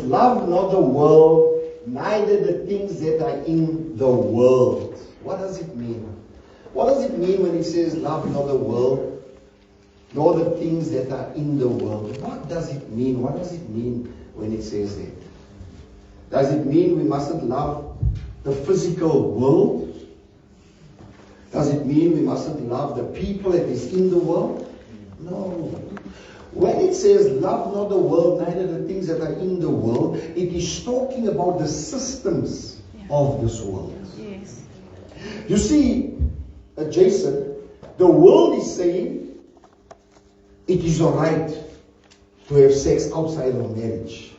Love not the world, neither the things that are in the world. What does it mean? What does it mean when it says love not the world, nor the things that are in the world? What does it mean? What does it mean when it says that? Does it mean we mustn't love the physical world? Does it mean we mustn't love the people that is in the world? No. When it says love not the world, neither the things that are in the world, it is talking about the systems of this world. Yes. You see, Jason, the world is saying it is alright to have sex outside of marriage.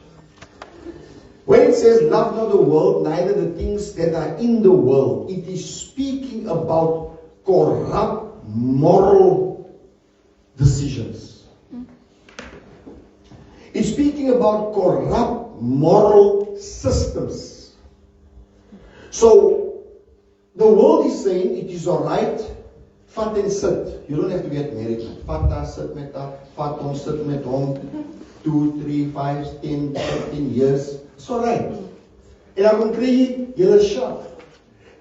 When it says love not the world, neither the things that are in the world, it is speaking about corrupt moral decisions. It's speaking about corrupt moral systems. So, the world is saying it is alright, vat en sit. You don't have to get married. Vat daar, sit met haar, vat hom, sit met hom, 2, 3, 5, 10, 15 years. It's alright. En dan kom kry jy julle shock.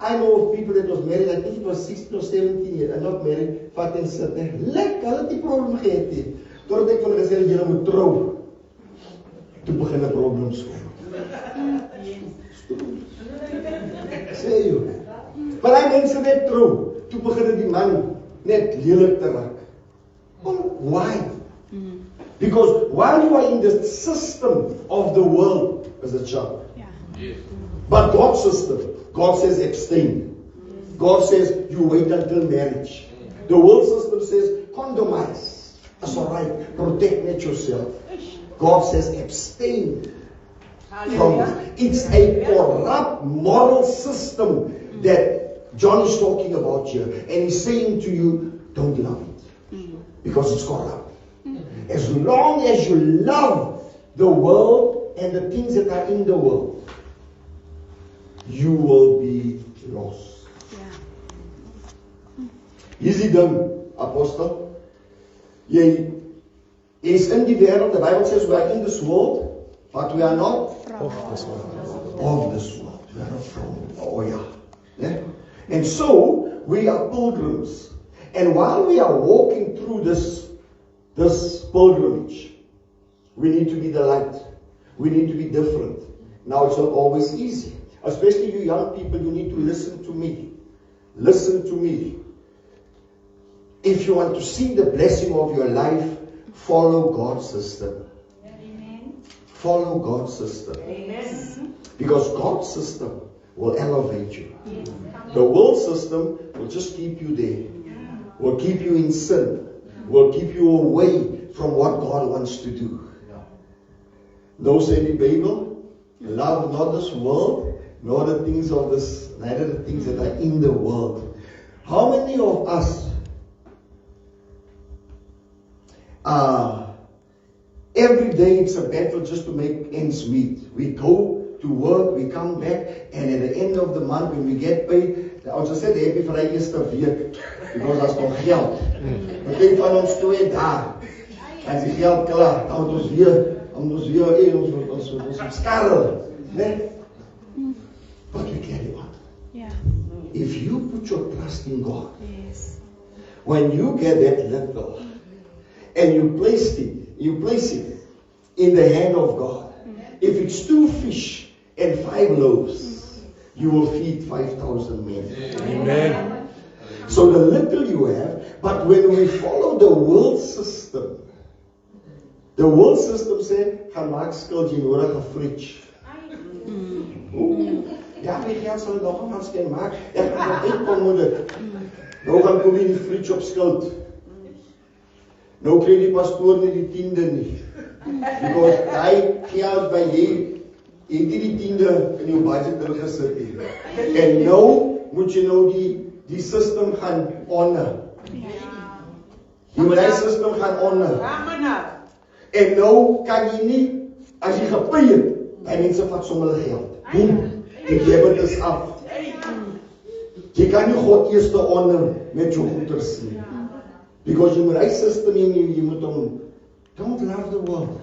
I know of people that was married, I think it was 16 or 17 years, and not married, vat en sit. Lekker, hulle het die probleem gehad nie. Totdat ek van gesê dat julle moet trou. Toe begin 'n probleem kom. Sê jy. Maar hy mense net trou. Toe begin die man net lelik te raak. Well, why? Because while you are in the system of the world as a child, but God's system, God says abstain. God says you wait until marriage. The world system says condomize. That's alright. Protect net yourself. God says abstain from it. It's a corrupt moral system that John is talking about here. And he's saying to you, don't love it. Because it's corrupt. As long as you love the world and the things that are in the world, you will be lost. Is die ding, apostel? Jy is in die wêreld. The Bible says we are in this world, but we are not Of this world. Of this world. We are not from. Oh yeah. And so we are pilgrims. And while we are walking through this pilgrimage, we need to be the light. We need to be different. Now it's not always easy. Especially you young people, you need to listen to me. Listen to me. If you want to see the blessing of your life, follow God's system. Amen. Follow God's system. Amen. Because God's system will elevate you. Yes. The world system will just keep you there. Will keep you in sin. Will keep you away from what God wants to do. No sê die Bybel, love not this world, nor the things of this, neither the things that are in the world. How many of us every day it's a battle just to make ends meet. We go to work, we come back, and at the end of the month when we get paid, ons sê die happy vir die eerste week, because daar's nog geld. Maar kyk van ons 2 dae. As die geld klaar, dan moet ons weer ons skarrel, né? But we carry on. Yeah. If you put your trust in God, Yes. when you get that little, and you place it in the hand of God. If it's 2 fish and 5 loaves, you will feed 5,000 men. Amen. So the little you have, but when we follow the world system says, gaan maak skuld jy nodig 'n fridge. ja, die geld sal nog een verschil maak. Ek gaan nog uitkom met dit. Nou gaan kom die fridge op skuld. Nou kry die pastoor nie die 10de nie. Because hy geld by jy, jy het die 10de in jou budget ingesit hier. En nou moet jy nou die system gaan honor. Jy moet die system gaan honor. En nou kan jy nie, as jy gepay het, by mense vat sommer hulle geld. Boom, die debit is af. Jy kan nie God eerste honor met jou goeders nie. Because jy moet die system in jy moet hom, don't love the world.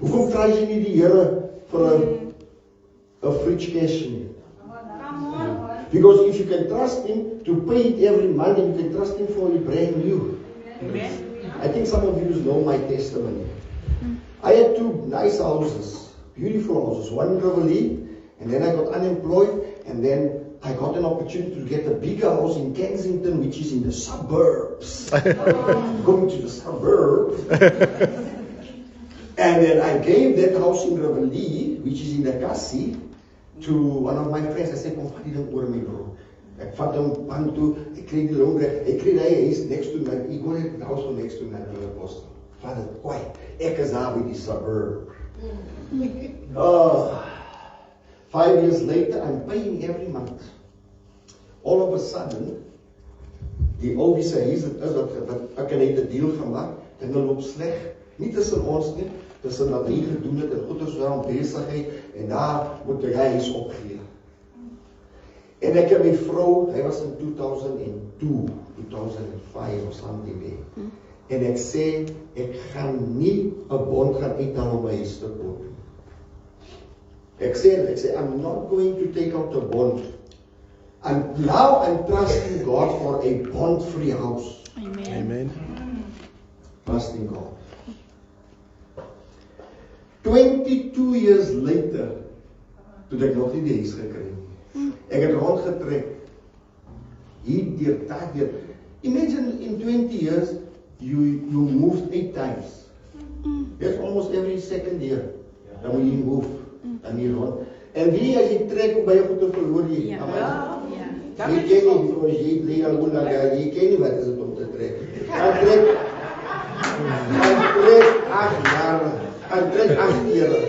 Hoekom vra jy nie die Here vir 'n fridge cash nie? Because if you can trust Him to pay it every month, and you can trust Him for a brand new. I think some of you know my testimony. I had 2 nice houses, beautiful houses, one in Reveille, and then I got unemployed, and then I got an opportunity to get a bigger house in Kensington, which is in the suburbs. Going to the suburbs. And then I gave that house in Reveille, which is in the Cassie, to one of my friends. I said, kom vat die ding oor my bro. Ek vat hom pan toe, ek kry die loon reg, ek kry hy is next to my, ek go net die house van next to my apostel. Vat dit, kwai, ek is daar by die suburb. 5 years later, I'm paying every month. All of a sudden, die ou wie se huis dit is wat ek het 'n deal gemaak, dinge loop sleg. Nie tussen ons nie, tussen wat hy gedoen het en goeders waar besigheid en daar moet hy huis opgee. En ek en my vrou, hy was in 2002, 2005 of something there. En ek sê, ek gaan nie 'n bond gaan uithaal om my huis te koop. Ek sê, I'm not going to take out a bond. And now I'm trusting God for a bond-free house. Amen. Trusting God. 22 years later, toe ek nog nie die huis gekry nie. Ek het rondgetrek. Hier deur, daar deur. Imagine in 20 years, you moved 8 times. That's almost every second year. Dan moet jy move. Dan hier rond. En wie as jy trek by jou goede verloor jy? Jy ken nie, soos jy leer al hoe jy ken nie wat is het om te trek. Hy trek 8 jaar. Hy trek 8 jaar.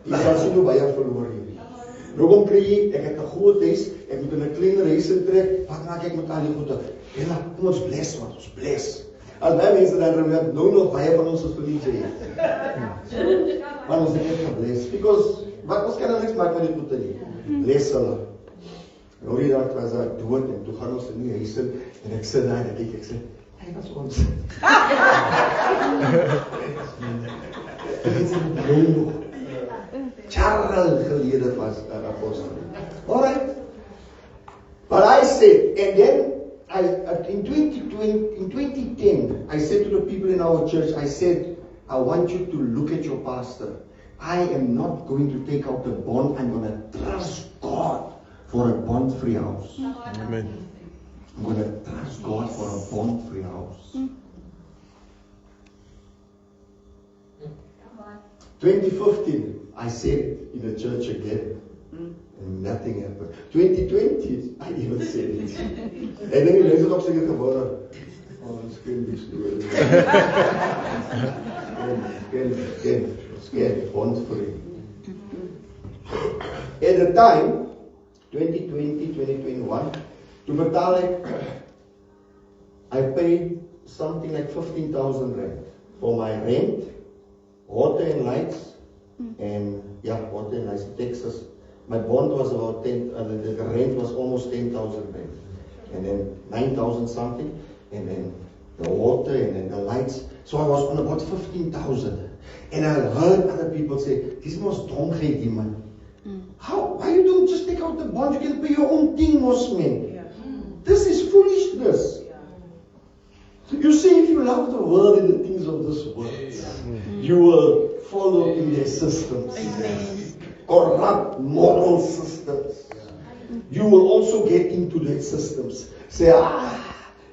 Die sal sien hoe by jou verloor jy. Nou kom kry jy, ek het 'n groot huis, ek moet in 'n kleiner huis intrek, wat maak ek met al die goede? Ja, kom ons bless, want ons bless. As baie mense dan remember, nou nog baie van ons is verlies het. Maar ons het net gebless, because, wat ons kan niks maak met die goede nie. Bless hulle. Nou die dag was daar dood, en toe gaan ons in die huis in, en ek sit daar, en ek sê, hy was ons. Ek het sê, nou, Charles gelede was daar apostel. Alright. But I said, and then in 2010, I said to the people in our church, I said, I want you to look at your pastor. I am not going to take out the bond. I'm going to trust God for a bond-free house. Amen. I'm going to trust God for a bond-free house. 2015, I said it in the church again. And nothing happened. 2020, I even said it. En dan is het ook zeker geworden. Oh, dat is geen story. Scared, bond-free. At the time, 2020, 2021, to betaal I paid something like 15,000 rand for my rent, water and lights, and water and lights in Texas. My bond was about 10, the rent was almost 10,000 rand. And then 9,000 something, and then the water, and then the lights. So I was on about 15,000. And I heard other people say, this must don't hate him, man. Why you don't just take out the bond? You can pay your own thing, most men. This is foolishness. You see, if you love the world and the things of this world, you will follow in their systems. Corrupt moral systems. You will also get into their systems. Say,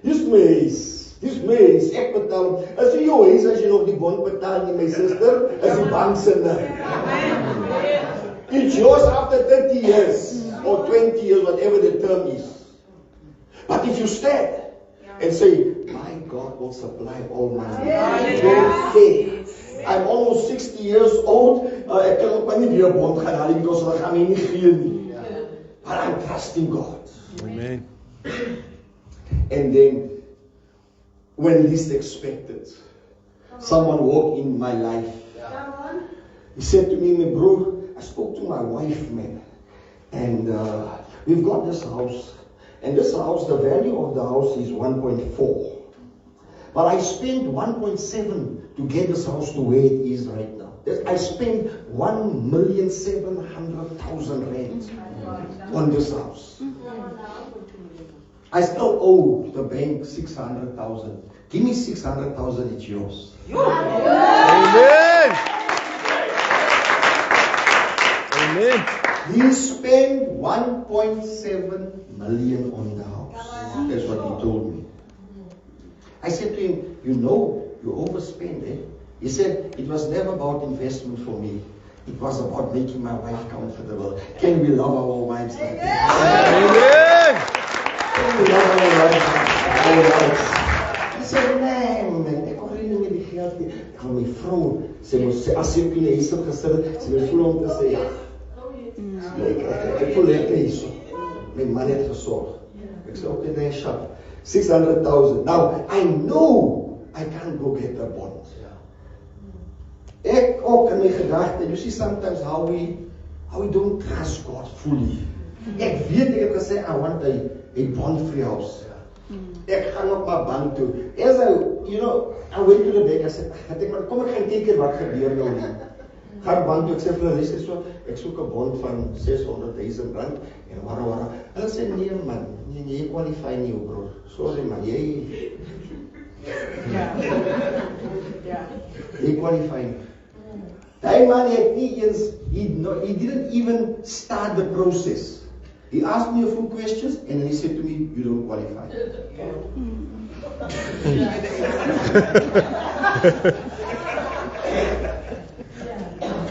dis mens, ek betaal. As jy jou huis, as jy nog die bond betaal nie, my sister, is die bank sinne. It's yours after 30 years. or 20 years, whatever the term is. But if you stand and say, my God will supply all my needs. Don't care. I'm almost 60 years old. Ek kan ook maar nie weer 'n bond gaan haal because hulle gaan my nie gee nie. But I'm trusting God. Amen. And then, when least expected, someone walked in my life. He said to me, my bro, I spoke to my wife, man, and we've got this house. And this house, the value of the house is 1.4. But I spent 1.7 to get this house to where it is right now. I spent 1,700,000 rand on this house. I still owe the bank 600,000. Give me 600,000, it's yours. Amen. Amen. He spent 1.7 million on the house. That's what he told me. I said to him, you know, you overspend, eh? He said, it was never about investment for me. It was about making my wife comfortable. Can we love our wives like that? Amen. Can we love our wives? He said, nee, man, ek kon nie met die geld nie. Ek gaan my vrou, sy moet sê, as sy op die huis op gesit, sy moet voel om te sê, ja. Ek voel lekker hier so. My man het gesorg. Ek sê, okay, nee, shut. 600,000. Now, I know I can't go get a bond. Ek ook in my gedagte, you see sometimes how we don't trust God fully. Ek weet ek het gesê, I want a bond-free house. Ek gaan op my bank toe. As I went to the bank, I said, kom ek gaan kyk wat gebeur nou nie. Gaan bank toe, ek sê vir hulle, ek soek 'n bond van 600,000 rand en wara. Hulle sê, nee man, jy qualify nie, bro. Sorry man, jy qualify nie. That man had he didn't even start the process. He asked me a few questions and then he said to me, you don't qualify.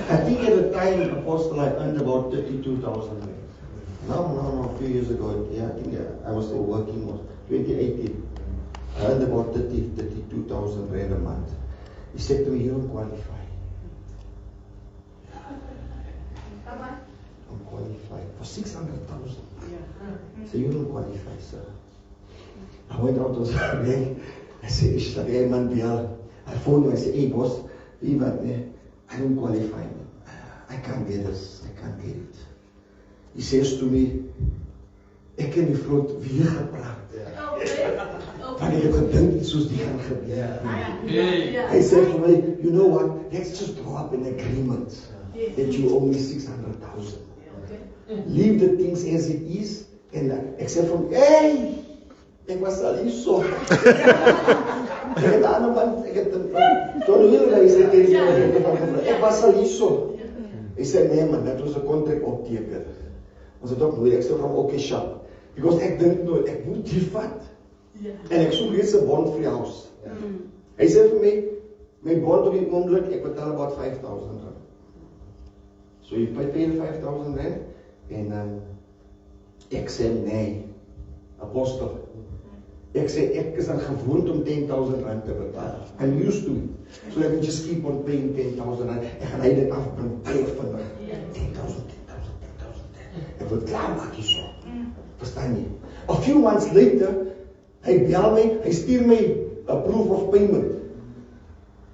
I think at the time, Apostle, I earned about 32,000 rand. No, a few years ago, I think I was still working, 2018. I earned about 32,000 rand a month. He said to me, you don't qualify. I'm qualified for 600,000. So you don't qualify, sir. I went out to the bank. I said, hey man, I phoned him. I said, hey boss, I don't qualify. I can't get this. I can't get it. He says to me, ek ken die vloot weer gepraat. Want ek het gedink iets soos die gaan gebeur. Hy sê vir my, you know what, let's just draw up an agreement that you owe me 600,000. Leave the things as it is, and ek sê vir hom, hey, ek was al hier so. Ek het aan hom, ek het John Wilreis ek was al hier so. Hy sê, nee man, dat was 'n contract opteken. Ons het ook nooit, ek sê vir hom, okay, sharp. Because ek dink nooit, ek moet die vat. En ek soek reeds 'n bond vir die huis. Hy sê vir my, my bond op die oomblik, ek betaal about 5,000 rand. So jy pay 5,000 rand, en ek sê, nee, Apostel, ek sê, ek is aan gewoond om 10,000 rand te betaal. I'm used to it. So I can just keep on paying 10,000 rand. Ek gaan hy dit afbring, baie vinnig. 10,000. Ek wil klaar maak hier so. Verstaan jy? A few months later, hy bel my, hy stuur my a proof of payment.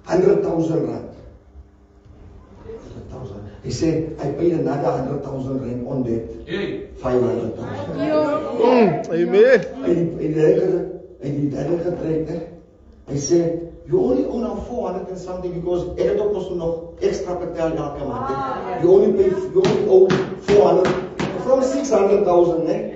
100,000 rand. 100,000. He said, I paid another 100,000 rand on that. 500,000. Amen. Hy die derde getrek, hè. Hy sê, you only owe now 400 and something because ek het ook nog extra betaal elke maand. You only owe 400 from 600,000, hè.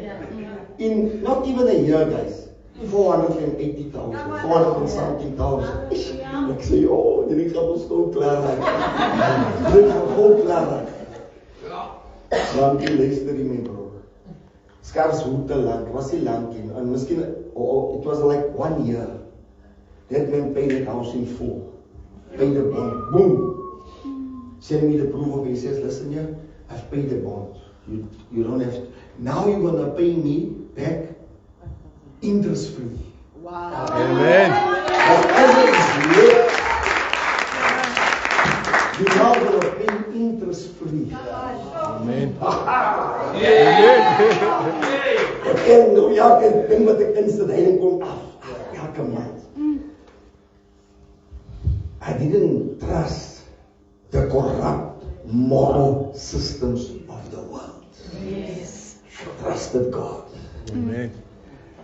In not even a year, guys. 480,000, 400 and something thousand. Ek sê, oh, dit gaan ons gou klaar raak. Dit gaan gou klaar raak. Want die luister die my bro. Skaars hoe te lang, was die lang in. En miskien, it was like 1 year. That man paid the house in full. Paid the bond. Boom. Send me the proof of it. He says, listen here, I've paid the bond. You don't have to, Now you're going to pay me back interest free. Amen. Whatever is left, you're now going to pay interest free. Amen. En nou elke ding wat ek insit, hy kom af. Elke maand. I didn't trust the corrupt moral systems of the world. Yes. I trusted God. Amen.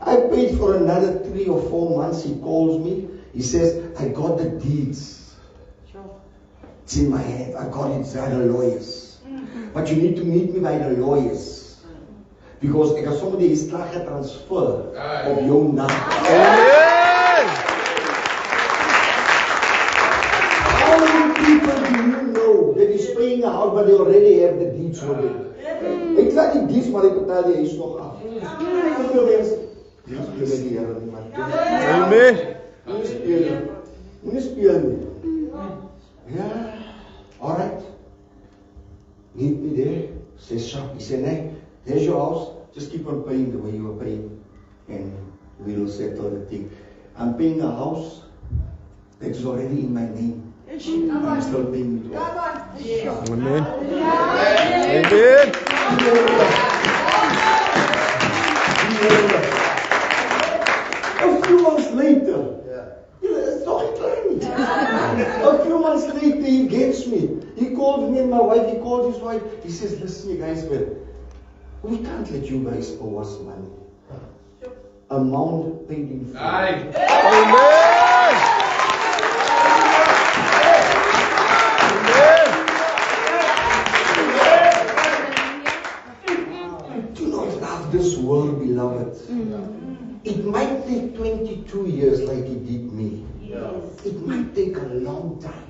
I paid for another 3 or 4 months. He calls me. He says, I got the deeds. It's in my hand. I got it by the lawyers. But you need to meet me by the lawyers. Because ek het sommer die slag getransfer op jou naam. Amen. How many people do you know that is paying a house but they already have the deeds already? Ek laat die deeds maar ek betaal die huis nog af. Hoeveel mense? Die speel met die Here nie man. Amen. Moenie speel nie. Ja. Alright. Meet me there. Say sharp. He said, nee, there's your house. Just keep on paying the way you are paying. And we will settle the thing. I'm paying a house that is already in my name. I'm still paying it off. Amen. Amen. A few months later, it's not klein. A few months later, he gets me. He called me and my wife. He called his wife. He says, listen, you guys, we can't let you guys owe us money. Amount paid in full. Amen. Do not love this world, beloved. It might take 22 years like it did me. It might take a long time.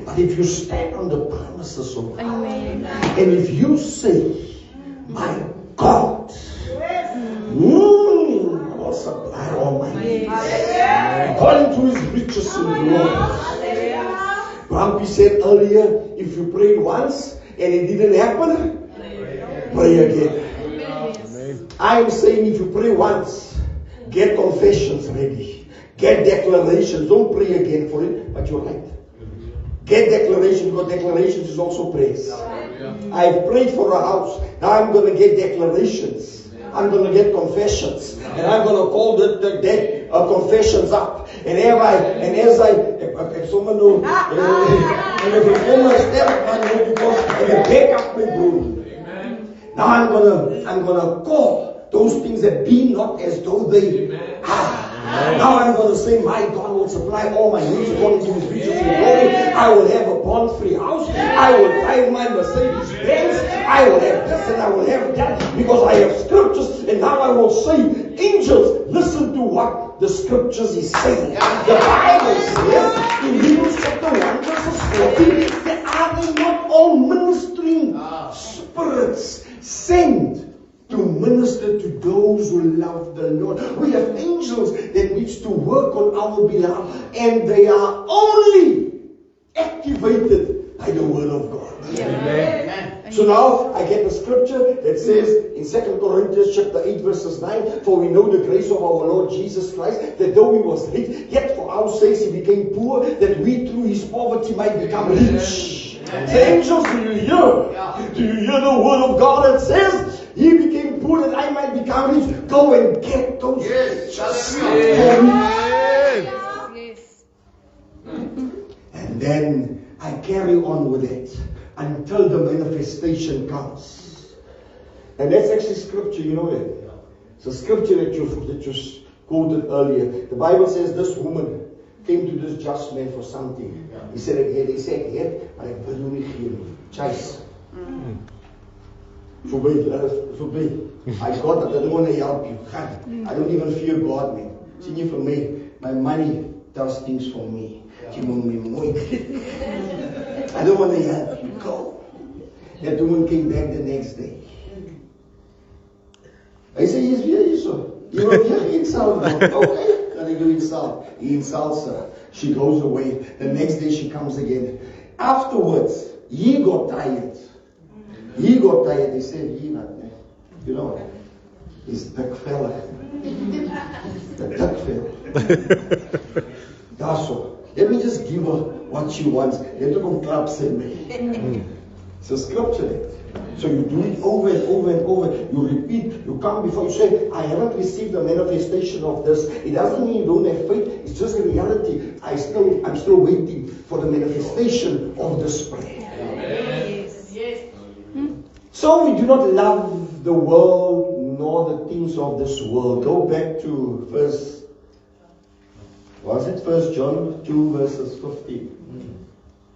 But if you stand on the promises of God, and if you say, my God will supply all my needs according to his riches in glory. Brampy said earlier, if you prayed once and it didn't happen, pray again. I am saying if you pray once, get confessions ready. Get declarations. Don't pray again for it, but you're right. Get declaration, because declarations is also praise. I've prayed for a house. Now I'm going to get declarations. I'm going to get confessions. And I'm going to call the confessions up. And as I if someone knows, and if you almost step on me because I back up my broom. Now I'm gonna call those things that be not as though they are. Now I'm going to say, my God will supply all my needs according to his riches in glory. I will have a bond-free house. I will drive my Mercedes Benz. I will have this and I will have that because I have scriptures. And now I will say, angels, listen to what the scriptures is saying. The Bible says in Hebrews chapter 1 verses 14, that are they not all ministering spirits sent to minister to those who love the Lord? We have angels that needs to work on our behalf, and they are only activated by the word of God. Amen. So now I get the scripture that says in 2 Corinthians chapter 8 verses 9, for we know the grace of our Lord Jesus Christ, that though he was rich, yet for our sakes he became poor, that we through his poverty might become rich. The angels, do you hear? Do you hear the word of God that says, he became poor that I might become rich? Go and get those riches. Yes. And then I carry on with it until the manifestation comes. And that's actually scripture, you know that. It's a scripture that you quoted earlier. The Bible says this woman came to this just man for something. He said, they said, yeah, but I will not give you. Chase. I got that. I don't want to help you. I don't even fear God, man. See, for me, my money does things for me. I don't want to help you. Go. That woman came back the next day. I said, yes, very so. You know, he insulted her. Okay, can I do insult? He insults her. She goes away. The next day she comes again. Afterwards, he got tired. He said, he not there. You know, is dik vellig. The dik vel. Daarso. Let me just give her what she wants. Let her come clap send me. It's a scripture. So you do it over and over and over. You repeat. You come before you say, I haven't received the manifestation of this. It doesn't mean you don't have faith. It's just a reality. I'm still waiting for the manifestation of this prayer. Yes. Yes. So we do not love the world nor the things of this world. Go back to First John 2 verses 15.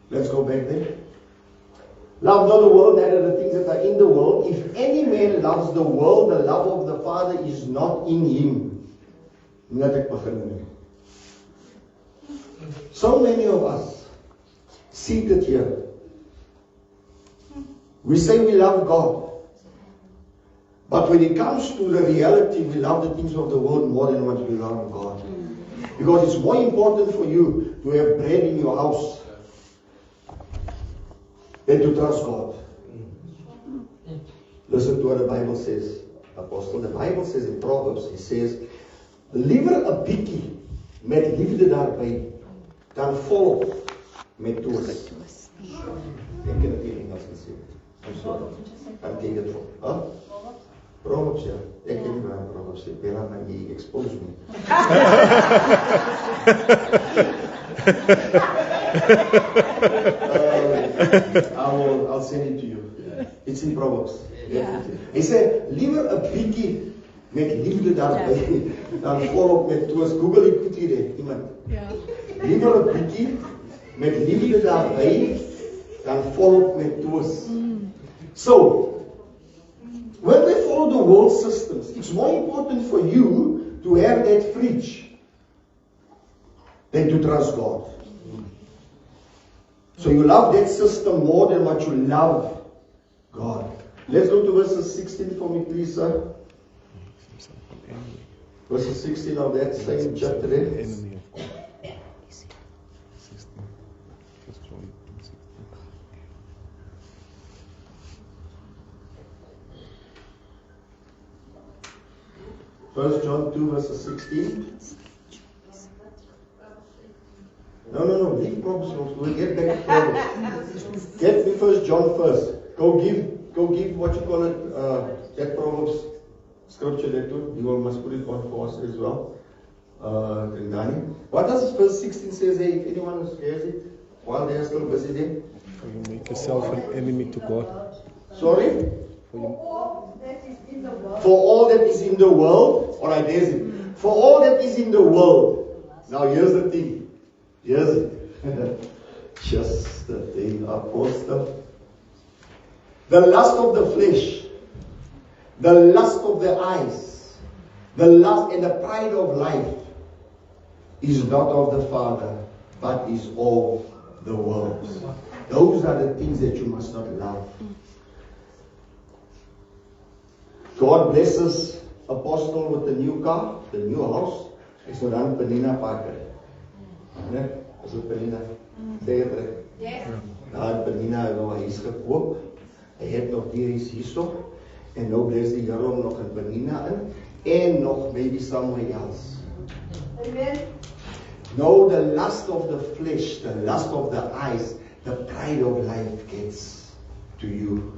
Let's go back there. Love not the world, neither the things that are in the world. If any man loves the world, the love of the Father is not in him. So many of us seated here, we say we love God. But when it comes to the reality, we love the things of the world more than what we love God. Because it's more important for you to have bread in your house than to trust God. Listen to what the Bible says, Apostle. The Bible says in Proverbs, it says, liever 'n bietjie met liefde daarby dan volop met toos. Ek ken dit nie Engels gesê. I'm sorry. Kan jy dit voor? Huh? Proverbs, ja. Ek ken nie waar Proverbs sê. Bella, maar jy expose me. I'll send it to you. It's in Proverbs. Hy sê, liever 'n bietjie met liefde daarby dan volop met toos. Google dit goed hier, iemand. Liever 'n bietjie met liefde daarby dan volop met toos. So, when we follow the world systems, it's more important for you to have that fridge than to trust God. So you love that system more than what you love God. Let's go to verses 16 for me, please, sir. Verses 16 of that same chapter. First John 2 verses 16. No. Leave Proverbs. We'll get back to Proverbs. Get me First John first. Go give what you call it, that Proverbs scripture there too. You must put it on for us as well. What does verse 16 say? Hey, if anyone has it, while they are still busy there. For you make yourself an enemy to God. Sorry? For you. For all that is in the world. Alright, there's it. For all that is in the world. Now here's the thing. Here's it. Just the thing, Apostle. The lust of the flesh, the lust of the eyes, the lust and the pride of life is not of the Father, but is of the world. Those are the things that you must not love. God blesses Apostle with the new car, the new house. Ek sou dan Penina Parker. Né? Is dit Penina? Sê dit reg? Yes. Daar Penina het nou 'n huis gekoop. Hy het nog die huis hierso en nou bless die Here hom nog in Penina in en nog maybe somewhere else. Amen. No, the lust of the flesh, the lust of the eyes, the pride of life gets to you.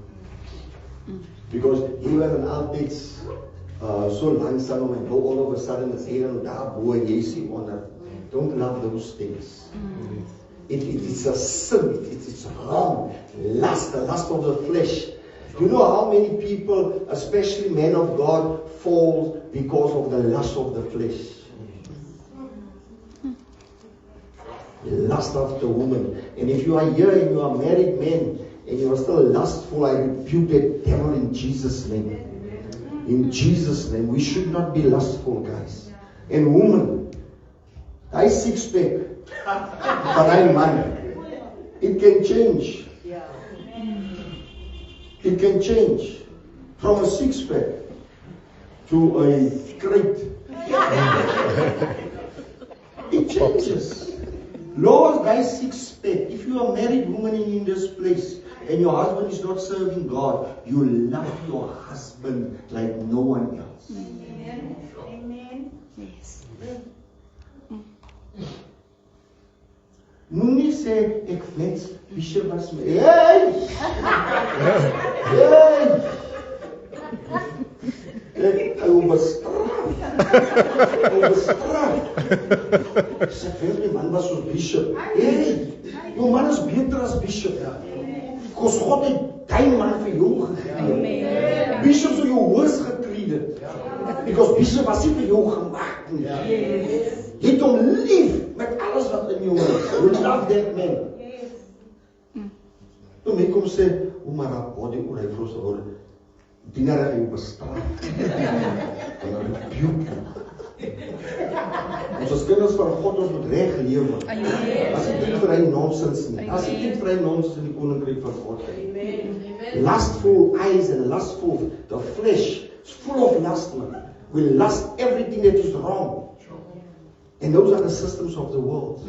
Because you have an altyd so langsaam and go all of a sudden is hier en daar bo en jy sien onder. Don't love those things. It's a sin. It's wrong. Lust, the lust of the flesh. You know how many people, especially men of God, fall because of the lust of the flesh. Lust after woman. And if you are here and you are married men and you are still lustful, I rebuke that devil in Jesus' name. In Jesus' name. We should not be lustful, guys. And woman, I six-pack. But I'm man. It can change. It can change from a six-pack to a crate. It changes. Lord, guys, six-pack. If you are a married woman in this place, and your husband is not serving God, you love your husband like no one else. Amen. Amen. Yes. Moenie sê ek wens Bishop was my. Hey! Hey! Ek hou bestraf. Sê vir my man was so Bishop. Hey! Jou man is beter as Bishop. Because God het die man vir jou gegee. Bishop sou jou hoors getreed het. Because Bishop was nie vir jou gemaak nie. Jy het hom lief met alles wat in jou is. You love that man. Toe my kom sê, maar body oor hy vroeg word, dienaar hy jou bestraf. En dan rebuke hom. Ons as kinders van God, ons moet reg lewe. As jy nie vir hy nonsens nie. As jy nie vir hy nonsens in die koninkryk van God nie. Lustful eyes and lustful, the flesh is full of lust, man. We lust everything that is wrong. And those are the systems of the world.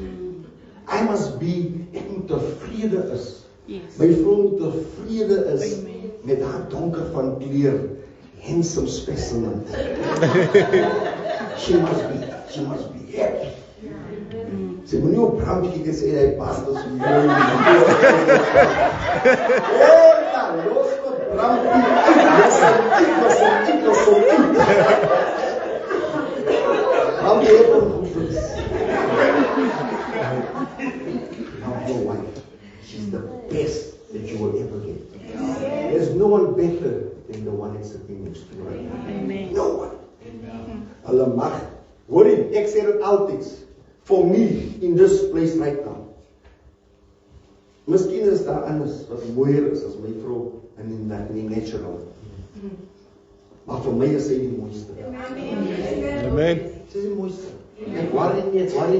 I must be, ek moet tevrede is. Yes. My vrou moet tevrede is met haar donker van kleur, handsome specimen. She must be happy. Sy moet nie op brampie kyk en sê, hy pas dus mooi. Los op brampie, los op. Brampie het ongevoels. Love your wife. She's the best that you will ever get. There's no one better than the one that's sitting next to you right now. Amen. No one. Hulle mag. Hoor jy, ek sê dit altyd. For me, in this place right now. Miskien is daar anders wat mooier is as my vrou in die natural. Maar vir my is sy die mooiste. Amen. Sy is die mooiste. Ek worry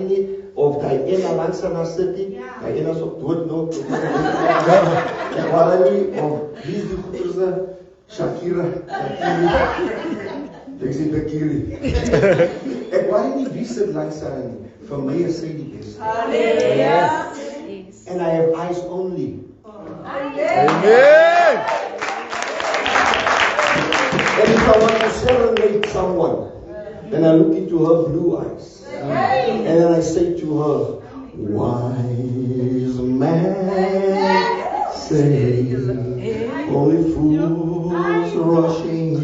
nie, of die ene langs aan haar sit nie, die ene is op dood nou. Ek worry nie, of wie is die goederse? Shakira. Ek sê Bekiri. Ek worry nie wie sit langs haar nie. Vir my is sy die beste. Yes. And I have eyes only. Amen. And if I want to serenade someone, then I look into her blue eyes. And then I say to her, wise man say, only fools rushing.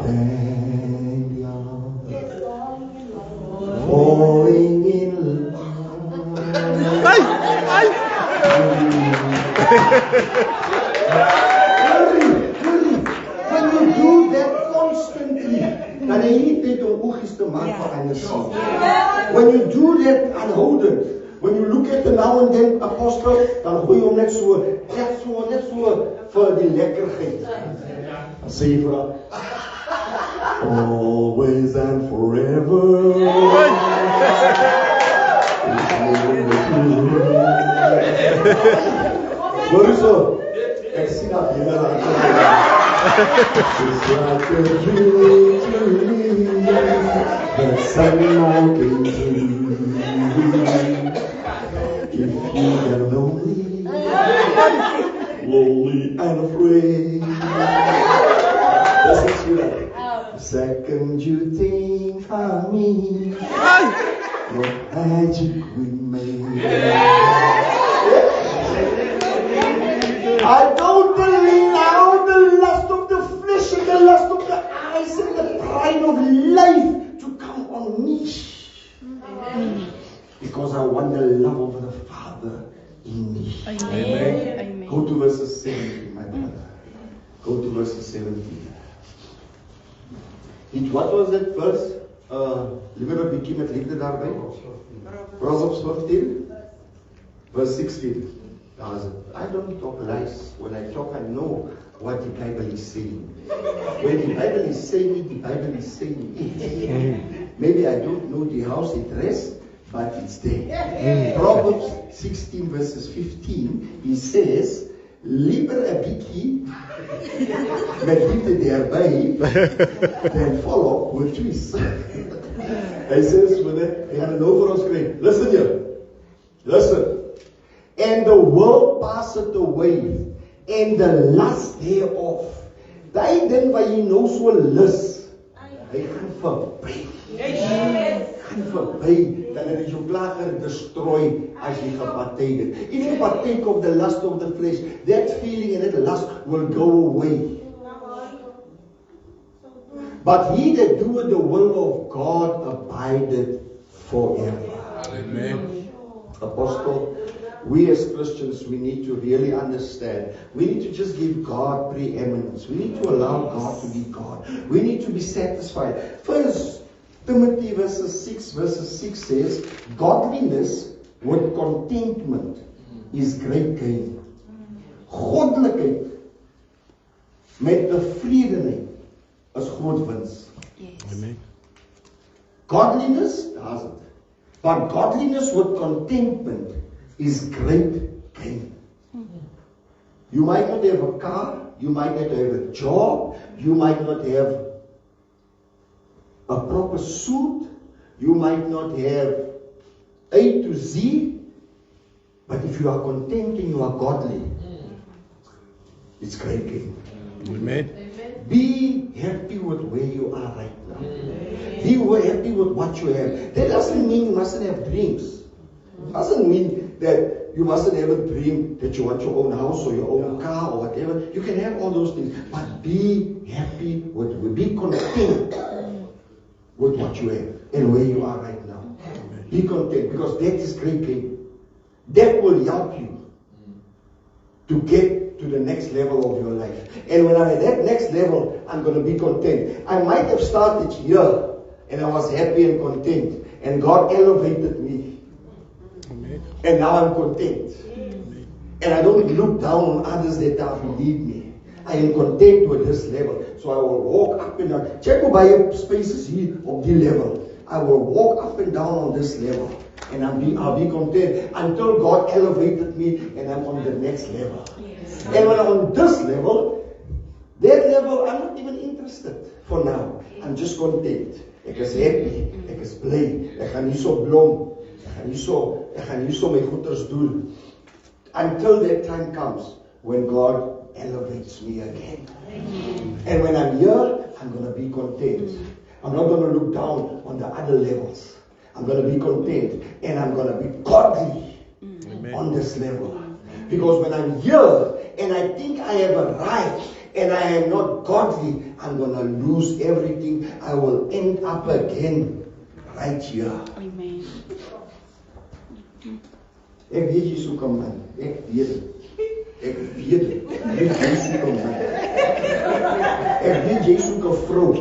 And young, falling in When you do that constantly, dan jy nie tyd om oogies te maak vir ander sien. When you do that aanhoudend, when you look at the now and then apostel, dan gooi jy hom net so vir die lekkerheid. Dan sê jy vir haar, always and forever. Hoor so, ek sien dat jy daar it's like a dream to me, the sun walking through. If you are lonely and afraid, doesn't she like? The second you think of me, your magic remains. I don't allow the lust of the flesh and the lust of the eyes and the pride of life to come on me. Because I want the love of the Father in me. Amen. Go to verse 17, my brother. Go to verse 17. What was that verse? Liever 'n bietjie met liefde daarby. Proverbs 15, verse 16. I don't talk lies. When I talk, I know what the Bible is saying. When the Bible is saying it, the Bible is saying it. Maybe I don't know the house address, but it's there. Proverbs 16 verses 15, he says, liever 'n bietjie met liefde daarbij than follow with trees. Hy says, hy gaan nou vir ons kry. Listen here. Listen. And the world passeth away, and the lust thereof. Daai ding wat jy nou so lus, hy gaan verby. Gaan verby, dan het jy jou klaar destroy as jy gepartake het. If you partake of the lust of the flesh, that feeling and that lust will go away. But he that doeth the will of God abideth forever. Amen. Apostle, we as Christians, we need to really understand. We need to just give God preeminence. We need to allow God to be God. We need to be satisfied. First Timothy verses 6 says, godliness with contentment is great gain. Godlikheid met tevredenheid is groot wins. Yes. Amen. Godliness doesn't. But godliness with contentment is great gain. You might not have a car, you might not have a job, you might not have a proper suit, you might not have A to Z, but if you are content and you are godly, it's great gain. Amen. Be happy with where you are right now. Be happy with what you have. That doesn't mean you mustn't have dreams. Doesn't mean that you mustn't have a dream that you want your own house or your own car or whatever. You can have all those things, but be happy be content with what you have and where you are right now. Be content, because that is great gain. That will help you to get to the next level of your life. And when I'm at that next level, I'm going to be content. I might have started here and I was happy and content, and God elevated me. Amen. And now I'm content. And I don't look down on others that have need me. I am content with this level. So I will walk up and down. Check hoe baie spaces here of the level. I will walk up and down on this level. And I'll be content until God elevated me and I'm on the next level. Yes. And when I'm on this level, that level, I'm not even interested for now. I'm just content. Ek is happy. Ek is bly. Ek gaan hier so blom. Ek gaan hier so my goeders doen. Until that time comes when God elevates me again. And when I'm here, I'm going to be content. I'm not going to look down on the other levels. I'm going to be content and I'm going to be godly on this level. Because when I'm here and I think I have arrived and I am not godly, I'm going to lose everything. I will end up again right here. Amen. Ek weet jy soek 'n man. Ek weet dit. Ek weet dit. Ek weet jy soek 'n man. Ek weet jy soek 'n vrou.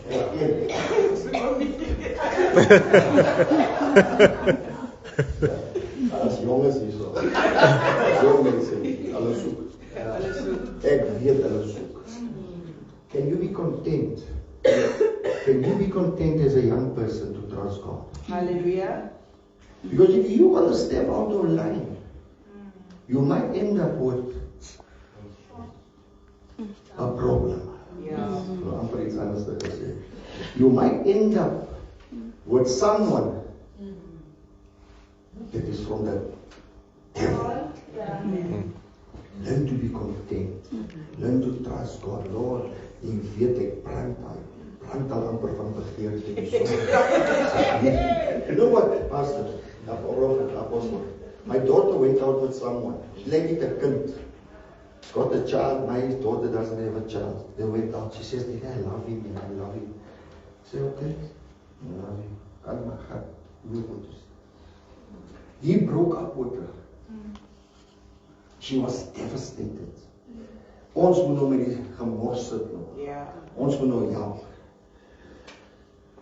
Ek weet dit. As jonges hier so. Jong mense, hulle soek. Ek weet hulle soek. Can you be content? Can you be content as a young person to trust God? Hallelujah. Because if you want to step out of line, you might end up with a problem. You might end up with someone that is from the devil. Learn to be content. Learn to trust God. Lord, jy weet ek brand al amper van begeerte. You know what, Pastor? Apostle, my daughter went out with someone. She like it a kind. Got a child. My daughter doesn't have a child. They went out. She says, I love him and I love him. I say, okay, I love him. Kan my heart. He broke up with her. She was devastated. Ons moet nou met die gemors sit nou. Ons moet nou help.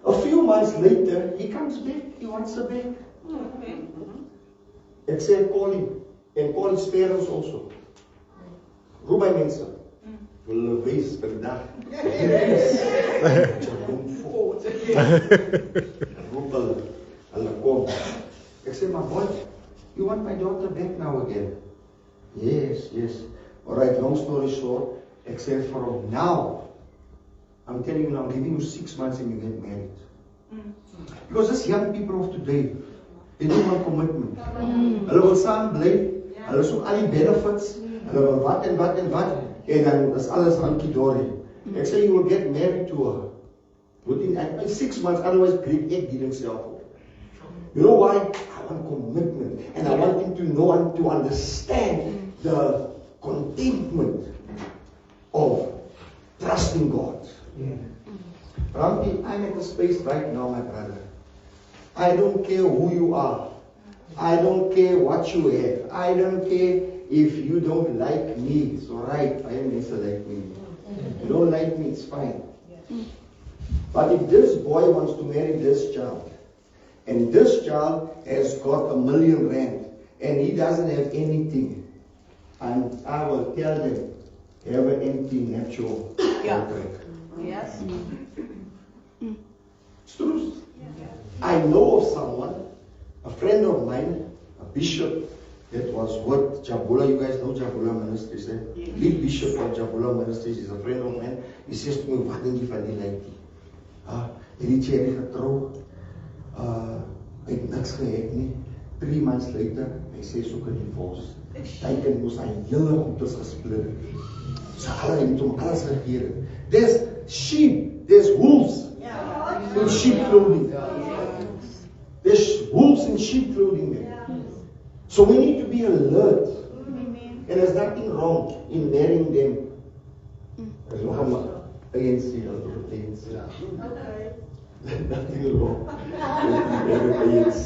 A few months later, he comes back. He wants her back. Ek sê, call him. And call his parents also. Roep my mense. Hulle wees per dag. Roep hulle. Hulle kom. Ek sê, my boy, you want my daughter back now again? Yes. Alright, long story short, ek sê for him, now, I'm telling you now, I'm giving you 6 months and you get married. Because these young people of today, they don't want commitment. Hulle wil saam bly, Hulle soek al die benefits. Hulle wil wat en wat en wat. En dan is alles hanky-dory. Ek sê, you will get married to her. Within 6 months, otherwise breek ek die himself op. You know why? I want commitment. And I want him to know and to understand the contentment of trusting God. Rampi, I'm at a space right now, my brother. I don't care who you are. I don't care what you have. I don't care if you don't like me. It's alright. I am also like me. You don't like me, it's fine. But if this boy wants to marry this child, and this child has got R1 million, and he doesn't have anything, and I will tell them, have an empty natural contract. Yes. It's true. I know of someone, a friend of mine, a bishop, that was with Jabula. You guys know Jabula Ministries, eh? Lead bishop of Jabula Ministries is a friend of mine. He says to me, wat dink jy van die lady? Die Cherry getrou. Hy het niks gehad nie. 3 months later, hy sê soek 'n divorce. Hy kind moes hy hele goeders gesplit. So hy het hom alles gegee. There's sheep, there's wolves in sheep clothing. There's wolves in sheep clothing there. So we need to be alert. And there's nothing wrong in marrying them. There's ANC. Nothing wrong with ANC.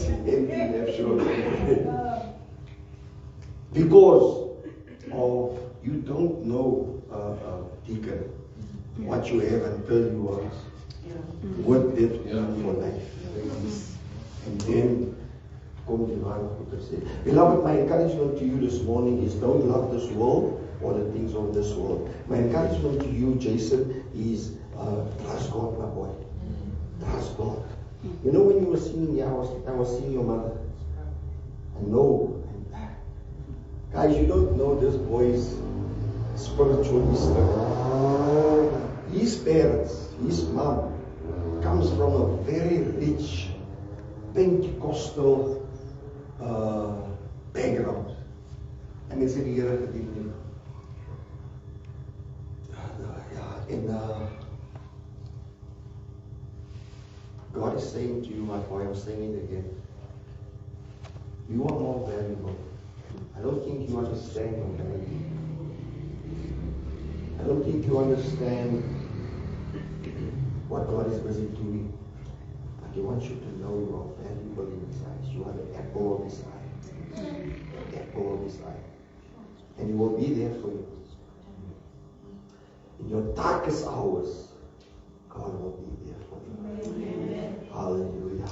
Because of you don't know, Deacon, what you have until you are with it for life. And then beloved, my encouragement to you this morning is don't love this world or the things of this world. My encouragement to you, Jason, is trust God, my boy. Trust God. You know, when you were singing here, I was seeing your mother. I know. Guys, you don't know this boy's spiritual history. His parents, his mom, comes from a very rich Pentecostal background. And it's in the year of the God is saying to you, my boy, I'm saying it again. You are more valuable. I don't think you understand your value. I don't think you understand what God is busy doing. But He wants you to know you are valuable in His eyes. You are the apple of His eye. The apple of His eye. And He will be there for you. In your darkest hours, God will be there for you. Amen. Hallelujah.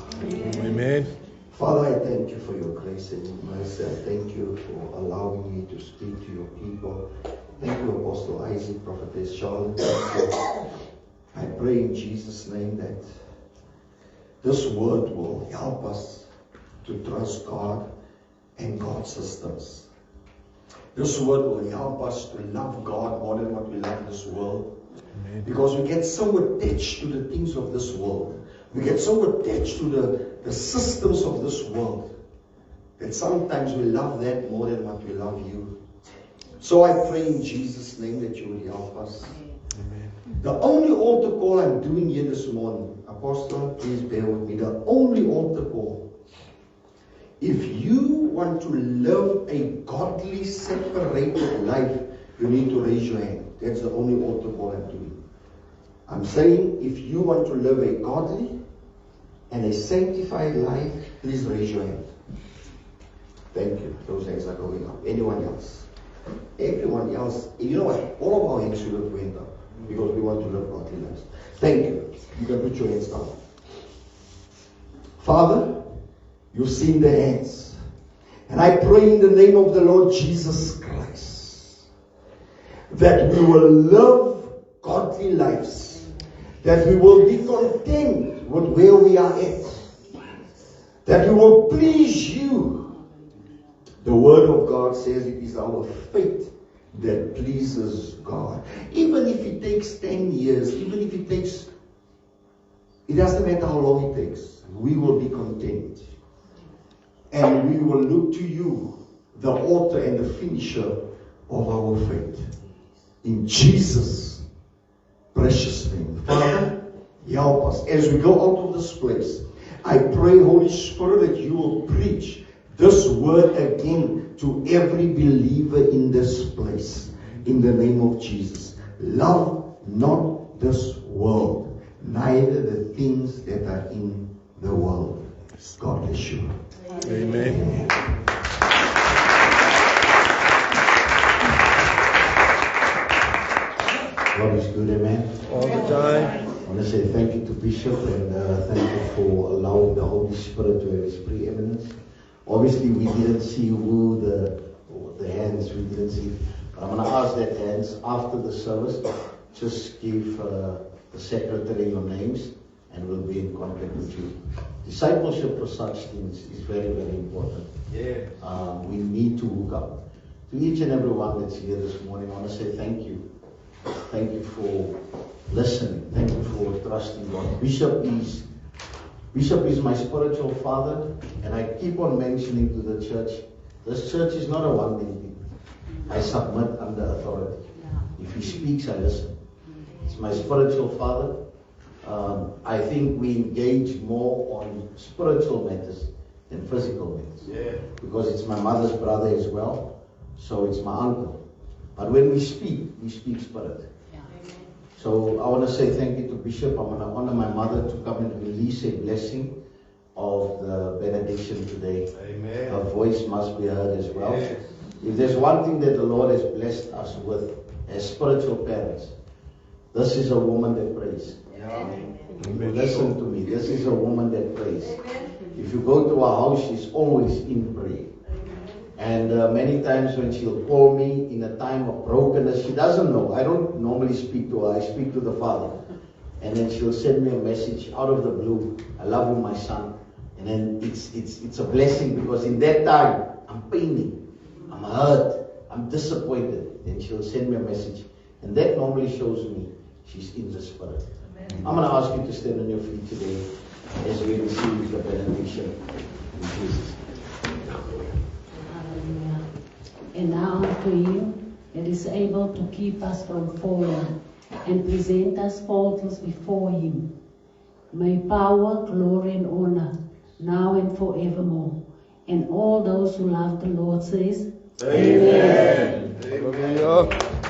Amen. Father, I thank you for your grace and your mercy. I thank you for allowing me to speak to your people. Thank you, Apostle Isaac, Prophetess Charlotte. I pray in Jesus' name that this word will help us to trust God and God's systems. This word will help us to love God more than what we love this world. Amen. Because we get so attached to the things of this world. We get so attached to the systems of this world that sometimes we love that more than what we love you. So I pray in Jesus' name that you will help us. Amen. The only altar call I'm doing here this morning, Apostle, please bear with me, the only altar call. If you want to live a godly, separated life, you need to raise your hand. That's the only altar call I'm doing. I'm saying, if you want to live a godly and a sanctified life, please raise your hand. Thank you. Those hands are going up. Anyone else? Everyone else. You know what? All of our hands should have went up because we want to live godly lives. Thank you. You can put your hands down. Father, you've seen the hands. And I pray in the name of the Lord Jesus Christ that we will live godly lives, that we will be content with where we are at, that we will please you. The Word of God says it is our faith that pleases God. Even if it takes 10 years, even if it takes, it doesn't matter how long it takes, we will be content. And we will look to you the author and the finisher of our faith. In Jesus' precious name. Father, help us as we go out of this place. I pray, Holy Spirit, that you will preach this word again to every believer in this place. In the name of Jesus. Love not this world, neither the things that are in the world. God bless you. Amen. God is good, amen. All the time. I want to say thank you to Bishop and thank you for allowing the Holy Spirit to have his preeminence. Obviously, we didn't see who the hands, we didn't see. But I'm going to ask that hands after the service, just give the secretary your names and we'll be in contact with you. Discipleship for such things is very, very important. Yeah. We need to hook up. To each and every one that's here this morning, I want to say thank you. Thank you for listening. Thank you for trusting God. Bishop is my spiritual father, and I keep on mentioning to the church, this church is not a one-man thing. I submit under authority. If he speaks, I listen. It's my spiritual father. I think we engage more on spiritual matters than physical matters. Yeah. Because it's my mother's brother as well, so it's my uncle. But when we speak spirit. Yeah. So I want to say thank you to Bishop. I want to honor my mother to come and release a blessing of the benediction today. Amen. Her voice must be heard as well. Yes. If there's one thing that the Lord has blessed us with as spiritual parents, this is a woman that prays. Yeah. Amen. Listen to me. This is a woman that prays. Amen. If you go to her house, she's always in prayer. And many times when she'll call me in a time of brokenness, she doesn't know. I don't normally speak to her. I speak to the Father. And then she'll send me a message out of the blue. I love you, my son. And then it's a blessing because in that time, I'm paining. I'm hurt. I'm disappointed. Then she'll send me a message. And that normally shows me she's in the Spirit. Amen. I'm going to ask you to stand on your feet today as we receive the benediction in Jesus. And now unto him that is able to keep us from falling and present us faultless before him. May power, glory, and honor, now and forevermore. And all those who love the Lord says, Amen. Amen. Amen.